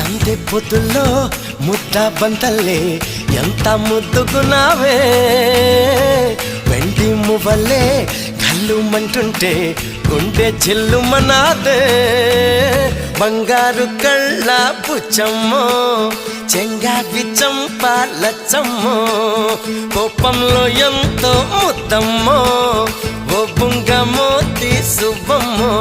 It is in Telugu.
సందె పొద్దుల్లో ముద్ద బంతల్లే ఎంత ముద్దుకున్నావే వెండి మువ్వలే కళ్ళు మంటుంటే గుండె చెల్లుమనాదే బంగారు కళ్ళ పుచ్చమ్మో చెంగావి చంపాలచ్చమ్మో కోపంలో ఎంతో ముద్దమ్మో ఓ బుంగమో తీసువమ్మో